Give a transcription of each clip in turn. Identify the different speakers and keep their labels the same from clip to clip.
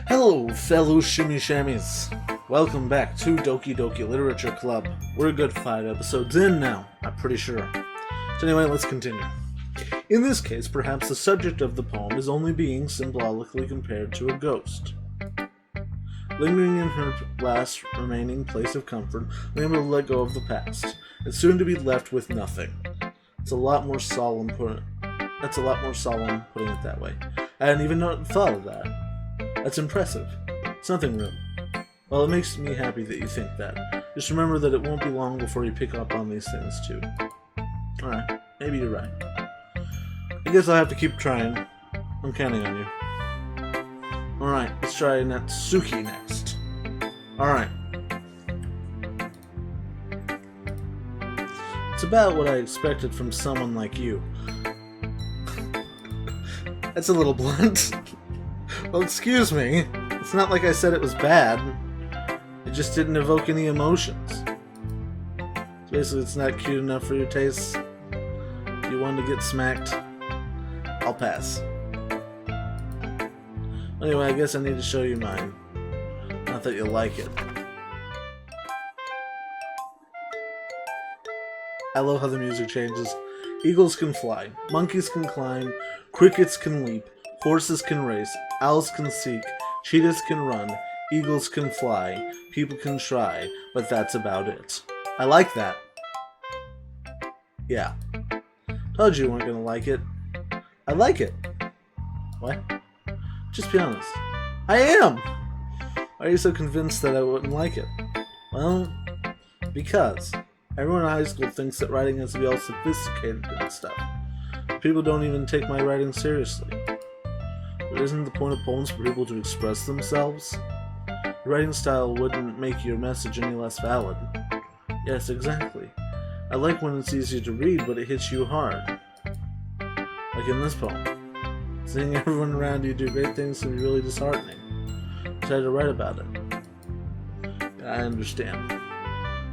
Speaker 1: Hello, fellow shimmy shammies. Welcome back to Doki Doki Literature Club. We're a good 5 episodes in now, I'm pretty sure. So anyway, let's continue. In this case, perhaps the subject of the poem is only being symbolically compared to a ghost. Lingering in her last remaining place of comfort, unable to let go of the past, and soon to be left with nothing. That's a lot more solemn putting it that way. I hadn't even thought of that. That's impressive. It's nothing real. Well, it makes me happy that you think that. Just remember that it won't be long before you pick up on these things too. Alright, maybe you're right. I guess I'll have to keep trying. I'm counting on you. Alright, let's try Natsuki next. Alright. It's about what I expected from someone like you. That's a little blunt. Well, excuse me. It's not like I said it was bad. It just didn't evoke any emotions. So basically, it's not cute enough for your taste. If you wanted to get smacked, I'll pass. Anyway, I guess I need to show you mine. Not that you'll like it. I love how the music changes. Eagles can fly, monkeys can climb, crickets can leap, horses can race, owls can seek, cheetahs can run, eagles can fly, people can try, but that's about it. I like that. Yeah. Told you weren't gonna like it. I like it. What? Just be honest. I am! Why are you so convinced that I wouldn't like it? Well, because everyone in high school thinks that writing has to be all sophisticated and stuff. People don't even take my writing seriously. But isn't the point of poems for people to express themselves? Your writing style wouldn't make your message any less valid. Yes, exactly. I like when it's easy to read, but it hits you hard. Like in this poem. Seeing everyone around you do great things can be really disheartening. I tried to write about it. I understand.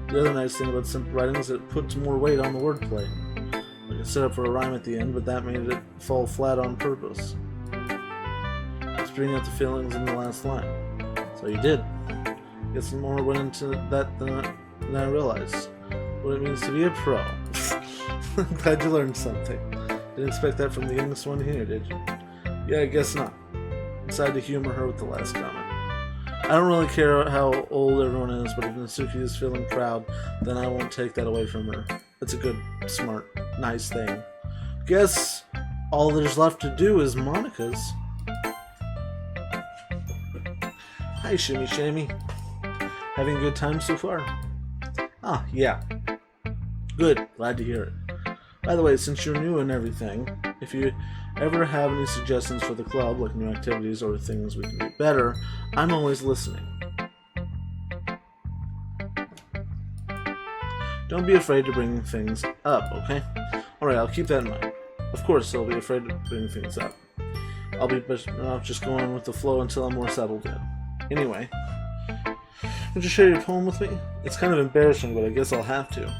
Speaker 1: The other nice thing about simple writing is that it puts more weight on the wordplay. Like it's set up for a rhyme at the end, but that made it fall flat on purpose. Let's bring out the feelings in the last line. So you did. Guess more went into that than I realized. What it means to be a pro. I'm glad you learned something. Didn't expect that from the youngest one here, did you? Yeah, I guess not. Decided to humor her with the last comment. I don't really care how old everyone is, but if Natsuki is feeling proud, then I won't take that away from her. That's a good, smart, nice thing. Guess all there's left to do is Monika's. Hi, Shimmy Shammy. Having a good time so far? Ah, yeah. Good, glad to hear it. By the way, since you're new and everything, if you ever have any suggestions for the club, like new activities or things we can do better, I'm always listening. Don't be afraid to bring things up, okay? Alright, I'll keep that in mind. Of course, I'll be afraid to bring things up. I'll be better off just going with the flow until I'm more settled in. Anyway, would you share your poem with me? It's kind of embarrassing, but I guess I'll have to.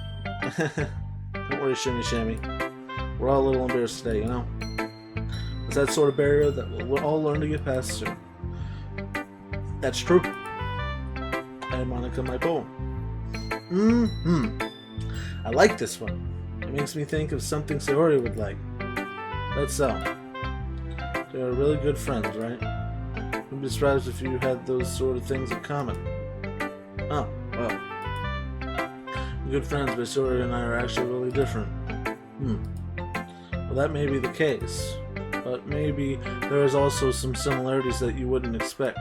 Speaker 1: Don't worry, Shimmy Shammy. We're all a little embarrassed today, you know? It's that sort of barrier that we'll all learn to get past soon. That's true. And Monika, my poem. I like this one. It makes me think of something Sayori would like. That's so. They're really good friends, right? I'd be surprised if you had those sort of things in common. Oh, well. Good friends, but Sayori and I are actually really different. Well, that may be the case. But maybe there is also some similarities that you wouldn't expect.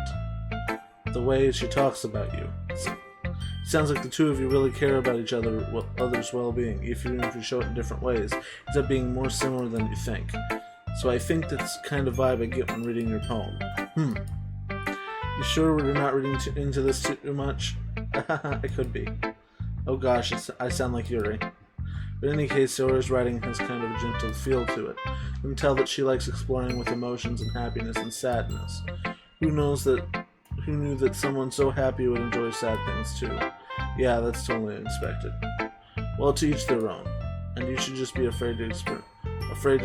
Speaker 1: The way she talks about you. It sounds like the two of you really care about each other's well-being, even if you show it in different ways. It ends up being more similar than you think. So I think that's the kind of vibe I get when reading your poem. You sure we're not reading into this too much? I could be. Oh gosh, I sound like Yuri. But in any case, Sayori's writing has kind of a gentle feel to it. You can tell that she likes exploring with emotions and happiness and sadness. Who knew that someone so happy would enjoy sad things too? Yeah, that's totally unexpected. Well, to each their own. And you should just be afraid to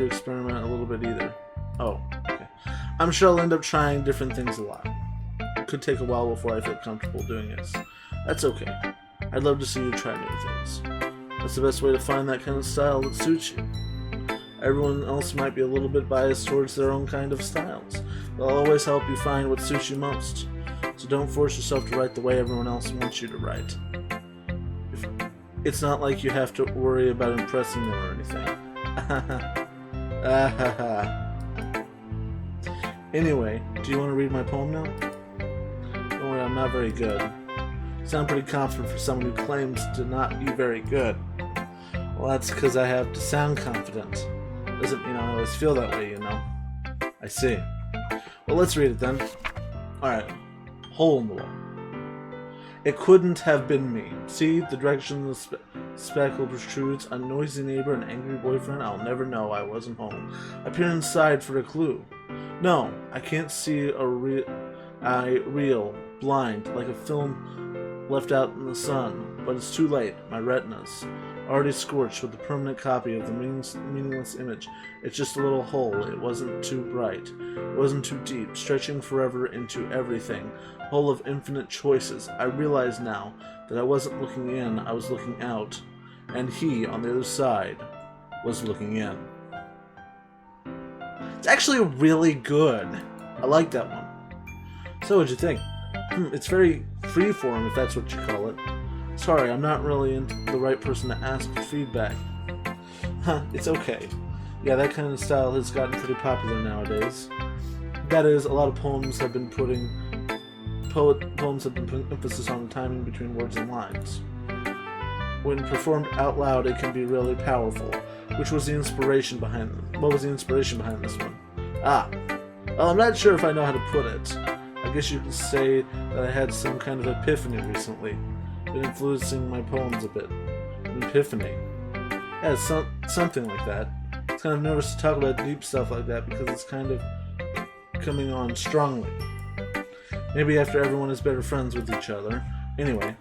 Speaker 1: experiment a little bit either. Oh, okay. I'm sure I'll end up trying different things a lot. could take a while before I feel comfortable doing this. That's okay. I'd love to see you try new things. That's the best way to find that kind of style that suits you. Everyone else might be a little bit biased towards their own kind of styles. They'll always help you find what suits you most. So don't force yourself to write the way everyone else wants you to write. It's not like you have to worry about impressing them or anything. Anyway, do you want to read my poem now? Don't worry, I'm not very good. You sound pretty confident for someone who claims to not be very good. Well, that's because I have to sound confident. Doesn't mean I always feel that way, you know. I see. Well, let's read it then. Alright. Hole in the wall. It couldn't have been me. See, the direction the speckle protrudes, a noisy neighbor, an angry boyfriend. I'll never know I wasn't home. I peer inside for a clue. No, I can't see a real, blind, like a film left out in the sun. But it's too late. My retina's already scorched with a permanent copy of the meaningless image. It's just a little hole. It wasn't too bright. It wasn't too deep, stretching forever into everything. Hole of infinite choices. I realize now that I wasn't looking in, I was looking out. And he, on the other side, was looking in. It's actually really good. I like that one. So what'd you think? It's very freeform, if that's what you call it. Sorry, I'm not really the right person to ask for feedback. It's okay. Yeah, that kind of style has gotten pretty popular nowadays. That is, a lot of poems have been putting emphasis on the timing between words and lines. When performed out loud, it can be really powerful. What was the inspiration behind this one? Well, I'm not sure if I know how to put it. I guess you could say that I had some kind of epiphany recently. Been influencing my poems a bit. An epiphany. Yeah, something like that. It's kind of nervous to talk about deep stuff like that because it's kind of coming on strongly. Maybe after everyone is better friends with each other. Anyway,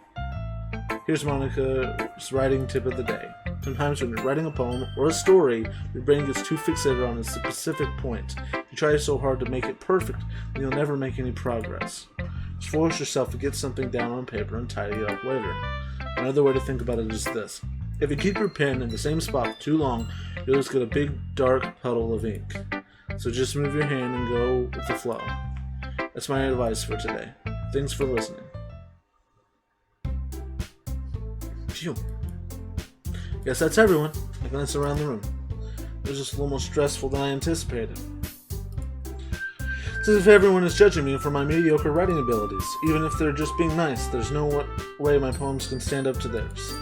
Speaker 1: here's Monika's writing tip of the day. Sometimes when you're writing a poem or a story, your brain gets too fixated on a specific point. You try so hard to make it perfect that you'll never make any progress. Just force yourself to get something down on paper and tidy it up later. Another way to think about it is this. If you keep your pen in the same spot for too long, you'll just get a big dark puddle of ink. So just move your hand and go with the flow. That's my advice for today. Thanks for listening. Phew. Guess that's everyone. I glanced around the room. It was just a little more stressful than I anticipated. It's as if everyone is judging me for my mediocre writing abilities. Even if they're just being nice, there's no way my poems can stand up to theirs.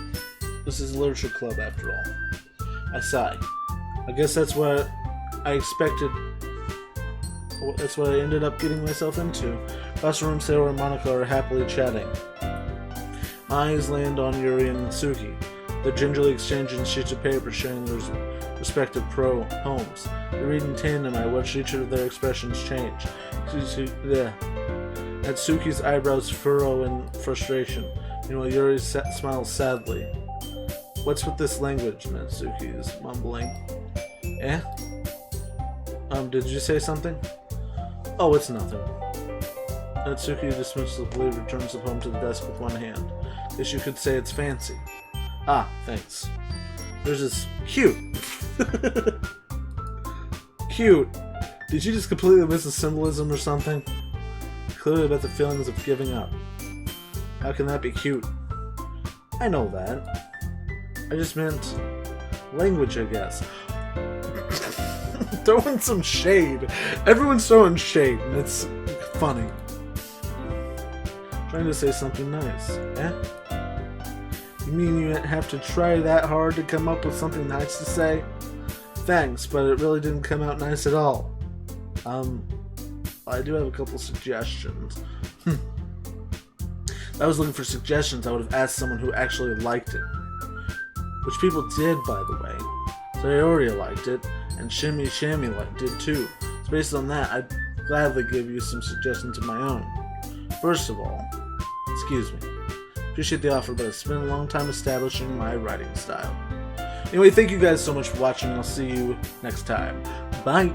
Speaker 1: This is a literature club, after all. I sigh. I guess that's what I expected. That's what I ended up getting myself into. Across the room, Sayori and Monika are happily chatting. My eyes land on Yuri and Suki. They're gingerly exchanging sheets of paper, sharing their respective poems. They read in tandem. I watch each of their expressions change. At Suki's eyebrows furrow in frustration. Meanwhile, Yuri smiles sadly. What's with this language? Natsuki is mumbling. Eh? Did you say something? Oh, it's nothing. Natsuki dismissively returns the poem to the desk with one hand. Guess you could say it's fancy. Ah, thanks. There's this cute. Cute. Did you just completely miss the symbolism or something? Clearly about the feelings of giving up. How can that be cute? I know that. I just meant language, I guess. Throwing some shade. Everyone's throwing shade, and it's funny. Trying to say something nice. Eh? You mean you have to try that hard to come up with something nice to say? Thanks, but it really didn't come out nice at all. I do have a couple suggestions. If I was looking for suggestions, I would have asked someone who actually liked it. Which people did, by the way. Sayori liked it, and Shimmy Shammy liked it too. So based on that, I'd gladly give you some suggestions of my own. First of all, excuse me. Appreciate the offer, but it's been a long time establishing my writing style. Anyway, thank you guys so much for watching. I'll see you next time. Bye!